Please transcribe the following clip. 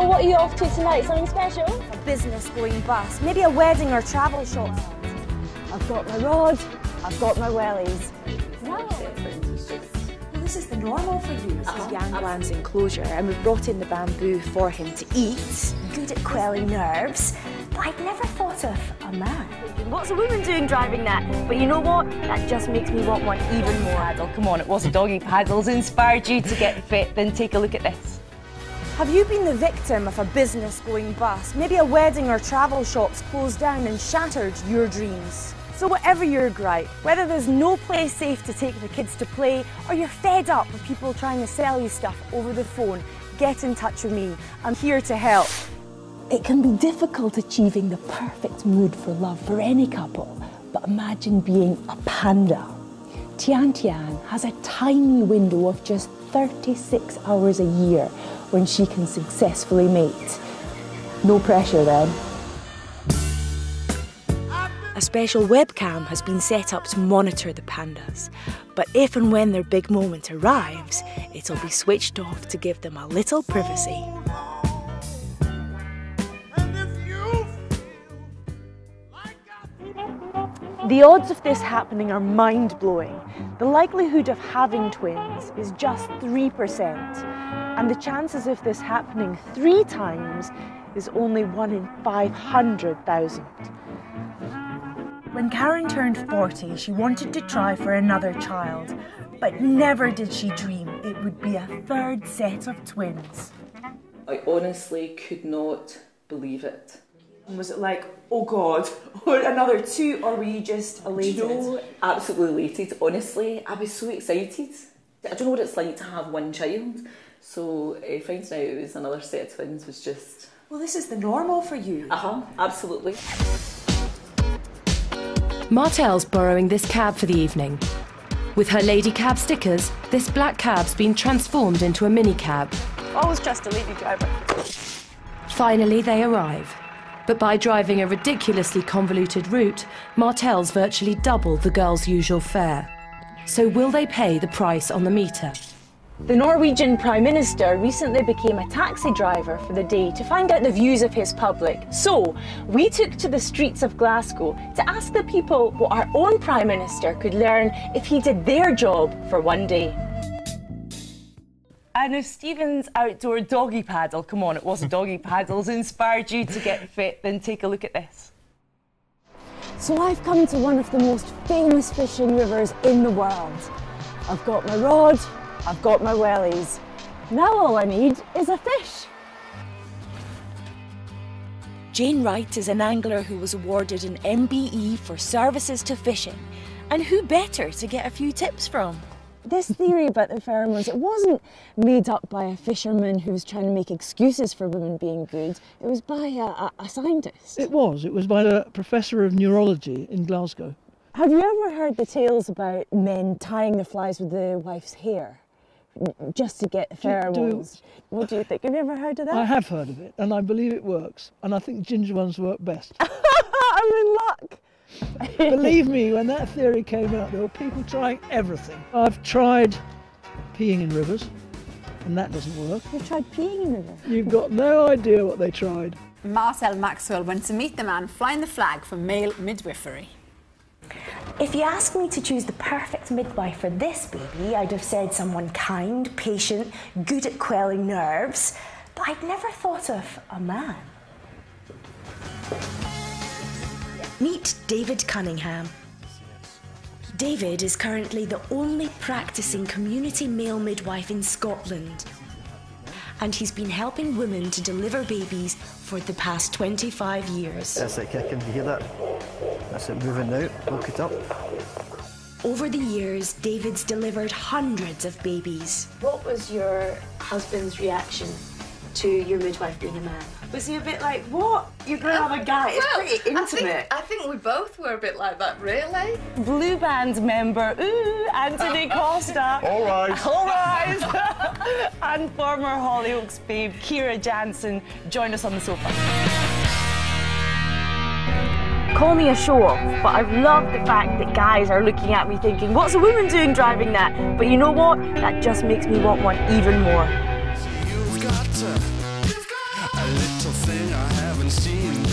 what are you off to tonight? Something special? A business going bust, maybe a wedding or travel shop. I've got my rod, I've got my wellies. Well, this is the normal for you. This is Yangwan's enclosure, and we've brought in the bamboo for him to eat. Good at quelling nerves, but I'd never thought of a man. What's a woman doing driving that? But you know what? That just makes me want one even more. Paddle, come on, it wasn't doggy paddles inspired you to get fit, then take a look at this. Have you been the victim of a business going bust? Maybe a wedding or travel shops closed down and shattered your dreams? So whatever your gripe, whether there's no place safe to take the kids to play, or you're fed up with people trying to sell you stuff over the phone, get in touch with me. I'm here to help. It can be difficult achieving the perfect mood for love for any couple, but imagine being a panda. Tian Tian has a tiny window of just 36 hours a year when she can successfully mate. No pressure then. A special webcam has been set up to monitor the pandas, but if and when their big moment arrives, it'll be switched off to give them a little privacy. The odds of this happening are mind-blowing. The likelihood of having twins is just 3%, and the chances of this happening 3 times is only 1 in 500,000. When Karen turned 40, she wanted to try for another child, but never did she dream it would be a 3rd set of twins. I honestly could not believe it. And was it like, oh God, another 2, or were you just elated? Do you know, absolutely elated. Honestly, I was so excited. I don't know what it's like to have 1 child, so finding out it was another set of twins was just... Well, this is the normal for you. Absolutely. Martel's borrowing this cab for the evening. With her lady cab stickers, this black cab's been transformed into a mini cab. Always trust a lady driver. Finally, they arrive. But by driving a ridiculously convoluted route, Martel's virtually double the girl's usual fare. So will they pay the price on the meter? The Norwegian Prime Minister recently became a taxi driver for the day to find out the views of his public. So, we took to the streets of Glasgow to ask the people what our own Prime Minister could learn if he did their job for one day. And if Stephen's outdoor doggy paddle, come on, it wasn't doggy paddles, inspired you to get fit, then take a look at this. So I've come to one of the most famous fishing rivers in the world. I've got my rod, I've got my wellies. Now all I need is a fish. Jane Wright is an angler who was awarded an MBE for services to fishing. And who better to get a few tips from? This theory about the pheromones, it wasn't made up by a fisherman who was trying to make excuses for women being good. It was by a scientist. It was by a professor of neurology in Glasgow. Have you ever heard the tales about men tying the flies with the wife's hair just to get the pheromones? What do you think? Have you ever heard of that? I have heard of it, and I believe it works. And I think ginger ones work best. I'm in luck. Believe me, when that theory came out, there were people trying everything. I've tried peeing in rivers, and that doesn't work. You've tried peeing in a river? You've got no idea what they tried. Martel Maxwell went to meet the man flying the flag for male midwifery. If you asked me to choose the perfect midwife for this baby, I'd have said someone kind, patient, good at quelling nerves, but I'd never thought of a man. Meet David Cunningham. David is currently the only practicing community male midwife in Scotland. And he's been helping women to deliver babies for the past 25 years. That's it kicking, you hear that? That's it moving out, look it up. Over the years, David's delivered hundreds of babies. What was your husband's reaction to your midwife being a man? Was he a bit like, what? You're going to have a guy? It's pretty intimate. I think we both were a bit like that, really. Blue Band member, Anthony Costa. All rise. All rise. And former Hollyoaks babe, Kira Jansen, join us on the sofa. Call me a show-off, but I've loved the fact that guys are looking at me thinking, what's a woman doing driving that? But you know what? That just makes me want one even more. You've got to can see